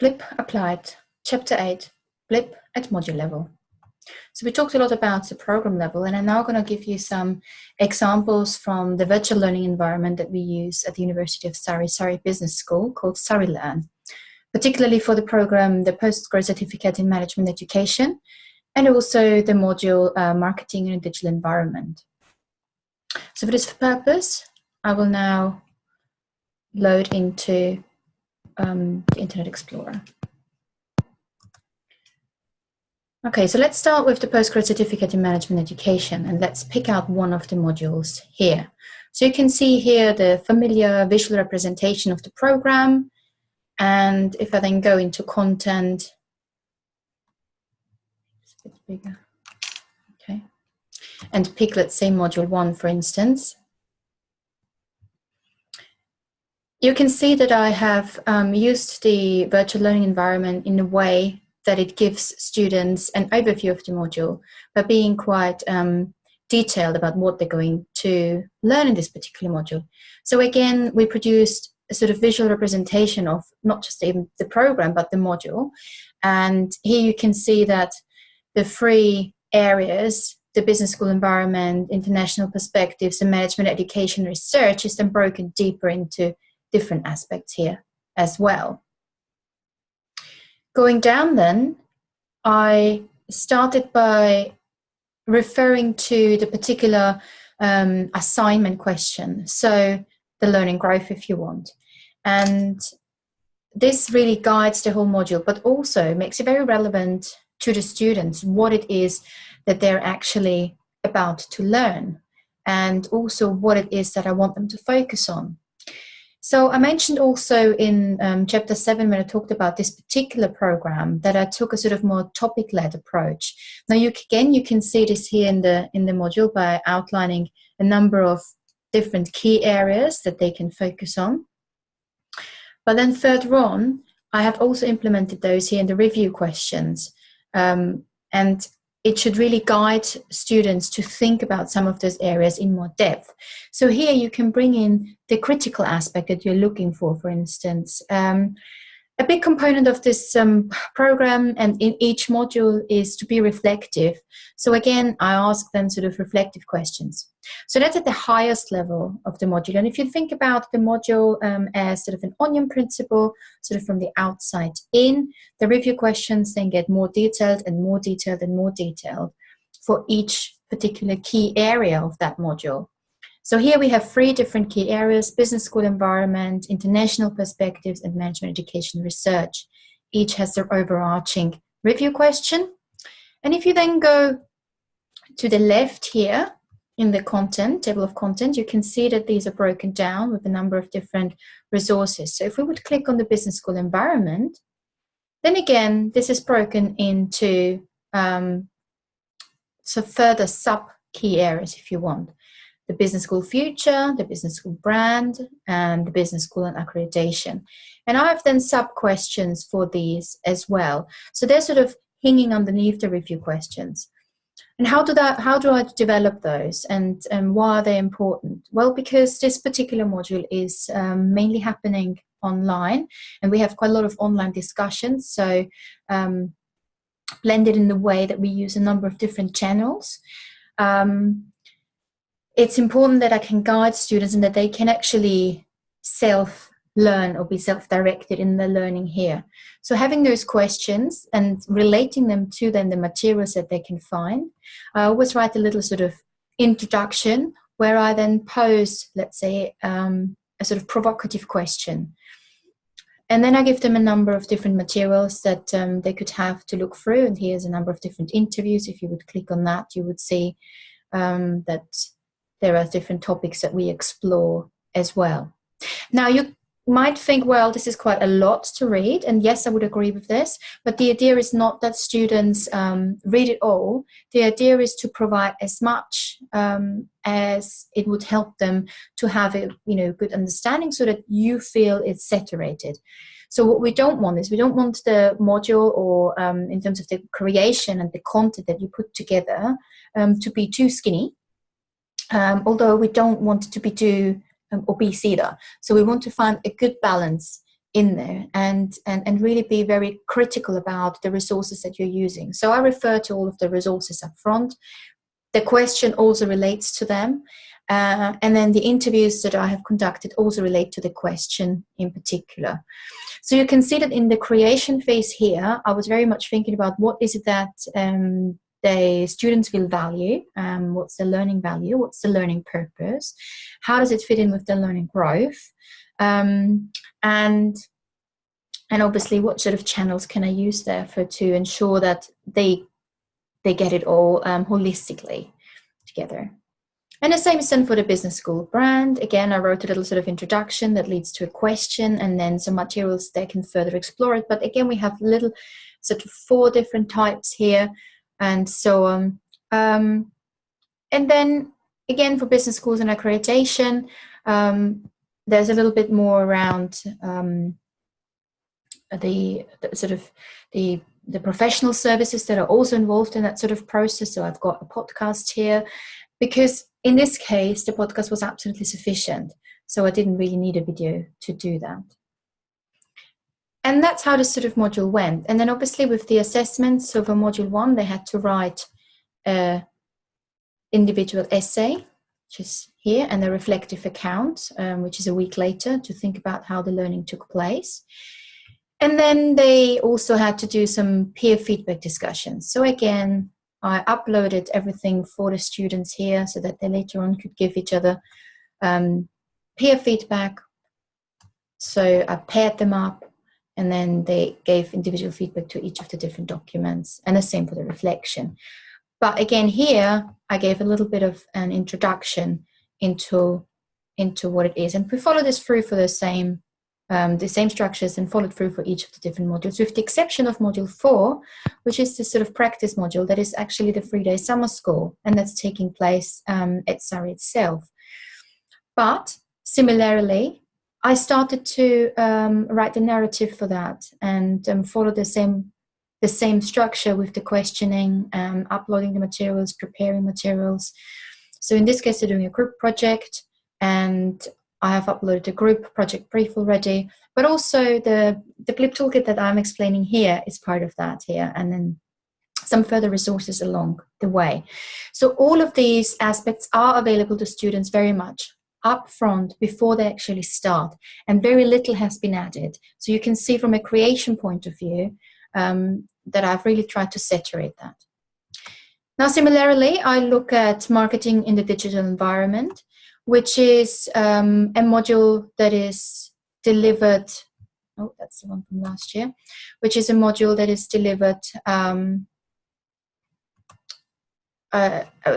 BLIP Applied, Chapter 8, BLIP at Module Level. So we talked a lot about the program level, and I'm now going to give you some examples from the virtual learning environment that we use at the University of Surrey Business School called Surrey Learn, particularly for the program, the Postgraduate Certificate in Management Education, and also the module Marketing in a Digital Environment. So for this purpose, I will now load into the Internet Explorer. Okay, so let's start with the Postgraduate Certificate in Management Education, and let's pick out one of the modules here. So you can see here the familiar visual representation of the program, and if I then go into content, it's a bit bigger, okay, and pick, let's say, module 1, for instance, you can see that I have used the virtual learning environment in a way that it gives students an overview of the module by being quite detailed about what they're going to learn in this particular module. So again, we produced a sort of visual representation of not just even the program, but the module. And here you can see that the 3 areas, the business school environment, international perspectives, and management education research, is then broken deeper into different aspects here as well. Going down then, I started by referring to the particular assignment question, so the learning growth if you want. And this really guides the whole module, but also makes it very relevant to the students what it is that they're actually about to learn, and also what it is that I want them to focus on. So I mentioned also in Chapter 7, when I talked about this particular program, that I took a sort of more topic-led approach. Now, you can see this here in the module by outlining a number of different key areas that they can focus on. But then further on, I have also implemented those here in the review questions. And it should really guide students to think about some of those areas in more depth. So here you can bring in the critical aspect that you're looking for instance. A big component of this program and in each module is to be reflective. So again, I ask them sort of reflective questions. So that's at the highest level of the module. And if you think about the module as sort of an onion principle, sort of from the outside in, the review questions then get more detailed and more detailed and more detailed for each particular key area of that module. So here we have 3 different key areas: business school environment, international perspectives, and management education research. Each has their overarching review question. And if you then go to the left here in the content, table of content, you can see that these are broken down with a number of different resources. So if we would click on the business school environment, then again, this is broken into so further sub key areas if you want. The business school future, the business school brand, and the business school and accreditation. And I have then sub-questions for these as well. So they're sort of hanging underneath the review questions. And how do I develop those, and why are they important? Well, because this particular module is mainly happening online, and we have quite a lot of online discussions, so blended in the way that we use a number of different channels. It's important that I can guide students and that they can actually self-learn or be self-directed in their learning here. So having those questions and relating them to then the materials that they can find, I always write a little sort of introduction where I then pose, let's say, a sort of provocative question. And then I give them a number of different materials that they could have to look through. And here's a number of different interviews. If you would click on that, you would see that there are different topics that we explore as well. Now, you might think, well, this is quite a lot to read, and yes, I would agree with this, but the idea is not that students read it all. The idea is to provide as much as it would help them to have a good understanding, so that you feel it's saturated. So what we don't want is, we don't want the module or in terms of the creation and the content that you put together to be too skinny. Although we don't want it to be too obese either. So we want to find a good balance in there, and really be very critical about the resources that you're using. So I refer to all of the resources up front. The question also relates to them. And then the interviews that I have conducted also relate to the question in particular. So you can see that in the creation phase here, I was very much thinking about what is it that the students will value, what's the learning value, what's the learning purpose, how does it fit in with the learning growth, and obviously what sort of channels can I use there to ensure that they get it all holistically together. And the same is done for the business school brand. Again, I wrote a little sort of introduction that leads to a question and then some materials that can further explore it. But again, we have little sort of 4 different types here and so on. And then again, for business schools and accreditation, there's a little bit more around the professional services that are also involved in that sort of process. So I've got a podcast here, because in this case, the podcast was absolutely sufficient. So I didn't really need a video to do that. And that's how this sort of module went. And then obviously with the assessments, so for module 1, they had to write an individual essay, which is here, and a reflective account, which is a week later, to think about how the learning took place. And then they also had to do some peer feedback discussions. So again, I uploaded everything for the students here so that they later on could give each other peer feedback. So I paired them up, and then they gave individual feedback to each of the different documents, and the same for the reflection. But again, here I gave a little bit of an introduction into what it is, and we follow this through for the same structures and followed through for each of the different modules, with the exception of module 4, which is the sort of practice module that is actually the 3-day summer school, and that's taking place at Surrey itself. But similarly, I started to write the narrative for that and follow the same structure with the questioning, uploading the materials, preparing materials. So in this case, they're doing a group project, and I have uploaded a group project brief already, but also the BLIP toolkit that I'm explaining here is part of that here, and then some further resources along the way. So all of these aspects are available to students very much up front before they actually start, and very little has been added. So you can see from a creation point of view that I've really tried to saturate that. Now, similarly, I look at marketing in the digital environment, which is a module that is delivered, oh, that's the one from last year, which is a module that is delivered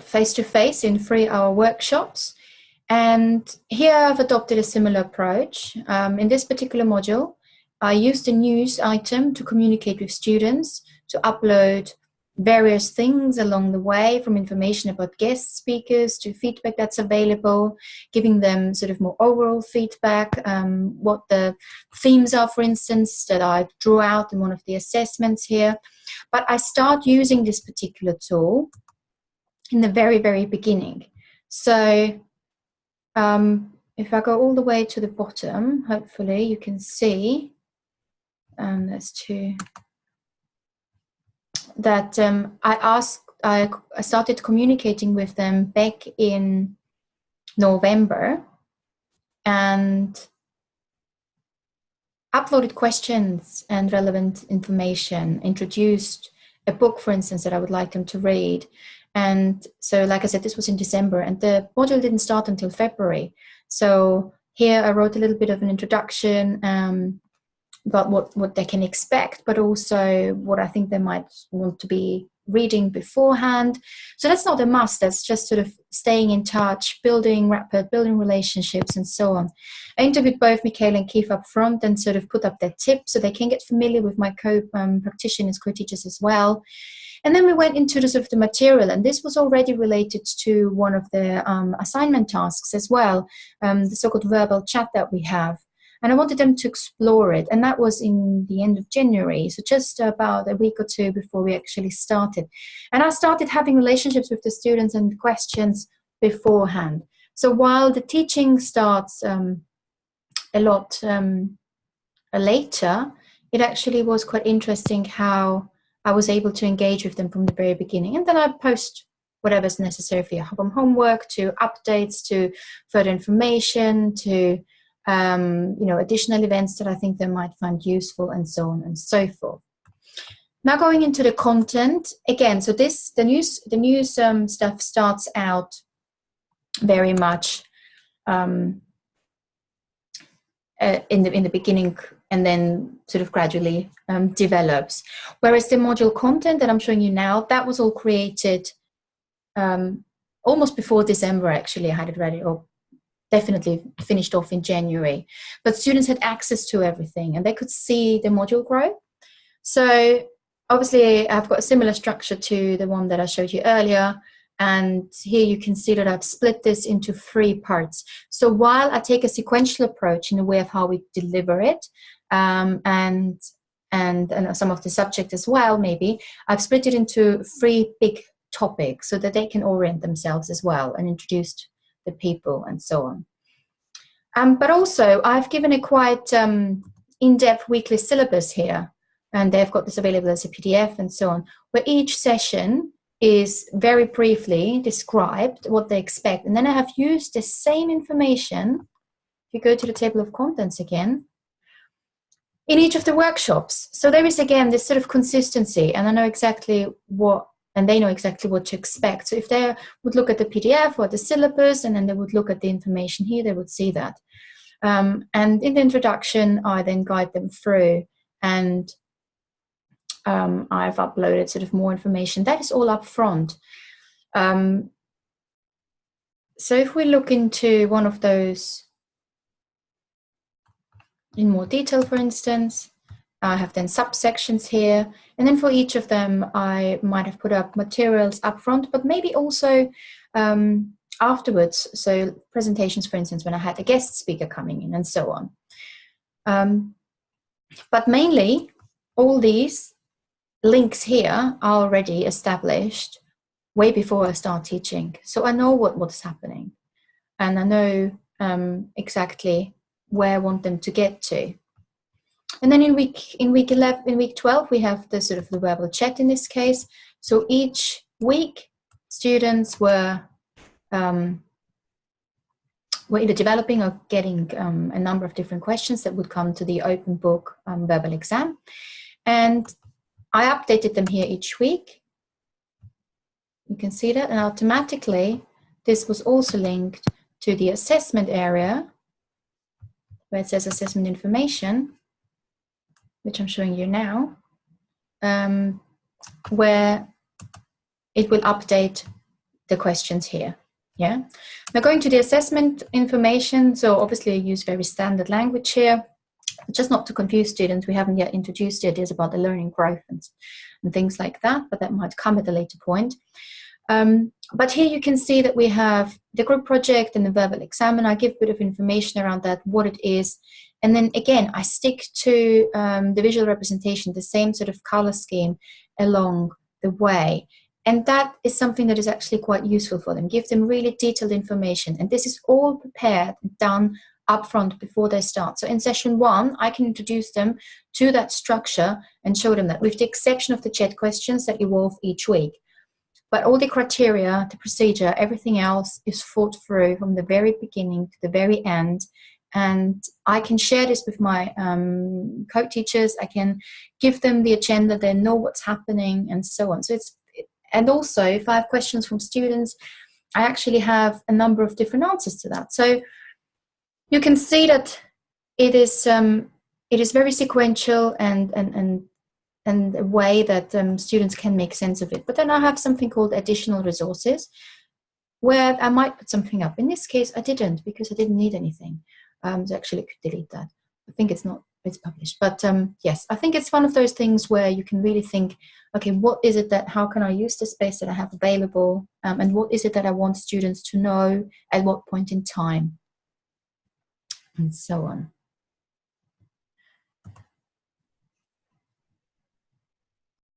face-to-face in 3-hour workshops. And here I've adopted a similar approach. In this particular module, I used a news item to communicate with students, to upload various things along the way, from information about guest speakers to feedback that's available, giving them sort of more overall feedback, what the themes are, for instance, that I drew out in one of the assessments here. But I start using this particular tool in the very, very beginning. So if I go all the way to the bottom, hopefully you can see, there's 2, that I started communicating with them back in November and uploaded questions and relevant information, introduced a book, for instance, that I would like them to read. And so, like I said, this was in December, and the module didn't start until February. So here I wrote a little bit of an introduction about what they can expect, but also what I think they might want to be reading beforehand. So that's not a must. That's just sort of staying in touch, building rapport, building relationships, and so on. I interviewed both Michaela and Keith up front and sort of put up their tips so they can get familiar with my co-practitioners, co-teachers as well. And then we went into the sort of the material, and this was already related to one of the assignment tasks as well, the so-called verbal chat that we have. And I wanted them to explore it, and that was in the end of January, so just about a week or 2 before we actually started. And I started having relationships with the students and questions beforehand. So while the teaching starts a lot later, it actually was quite interesting how I was able to engage with them from the very beginning. And then I post whatever's necessary for you, from homework to updates to further information to additional events that I think they might find useful, and so on and so forth. Now going into the content again. So the news stuff starts out very much in the beginning, and then sort of gradually develops. Whereas the module content that I'm showing you now, that was all created almost before December. Actually, I had it ready, or definitely finished off in January. But students had access to everything, and they could see the module grow. So obviously, I've got a similar structure to the one that I showed you earlier. And here you can see that I've split this into 3 parts. So while I take a sequential approach in the way of how we deliver it, and some of the subject as well, maybe, I've split it into 3 big topics so that they can orient themselves as well and introduce the people and so on. But also, I've given a quite in-depth weekly syllabus here, and they've got this available as a PDF and so on, where each session is very briefly described what they expect. And then I have used the same information, if you go to the table of contents again, in each of the workshops. So there is, again, this sort of consistency, and I know exactly what, and they know exactly what to expect. So if they would look at the PDF or the syllabus, and then they would look at the information here, they would see that. And in the introduction, I then guide them through, and I've uploaded sort of more information. That is all up front. So if we look into one of those in more detail, for instance, I have then subsections here. And then for each of them, I might have put up materials up front, but maybe also afterwards. So presentations, for instance, when I had a guest speaker coming in and so on. But mainly, all these links here are already established way before I start teaching. So I know what's happening, and I know exactly where I want them to get to. And then in week 12, we have the sort of the verbal chat in this case. So each week, students were either developing or getting a number of different questions that would come to the open book verbal exam. And I updated them here each week. You can see that, and automatically this was also linked to the assessment area where it says assessment information, which I'm showing you now, where it will update the questions here. Yeah. Now going to the assessment information, so obviously I use very standard language here. Just not to confuse students, we haven't yet introduced the ideas about the learning growth and things like that, but that might come at a later point. But here you can see that we have the group project and the verbal exam, and I give a bit of information around that, what it is. And then again, I stick to the visual representation, the same sort of color scheme along the way. And that is something that is actually quite useful for them. Give them really detailed information. And this is all prepared and done upfront before they start. So in session 1, I can introduce them to that structure and show them that, with the exception of the chat questions that evolve each week. But all the criteria, the procedure, everything else is thought through from the very beginning to the very end. And I can share this with my co-teachers. I can give them the agenda. They know what's happening and so on. So and also, if I have questions from students, I actually have a number of different answers to that. So you can see that it is very sequential and a way that students can make sense of it. But then I have something called additional resources, where I might put something up. In this case, I didn't, because I didn't need anything. So actually, I could delete that. I think it's published. But yes, I think it's one of those things where you can really think, okay, what is it how can I use the space that I have available? And what is it that I want students to know at what point in time? And so on.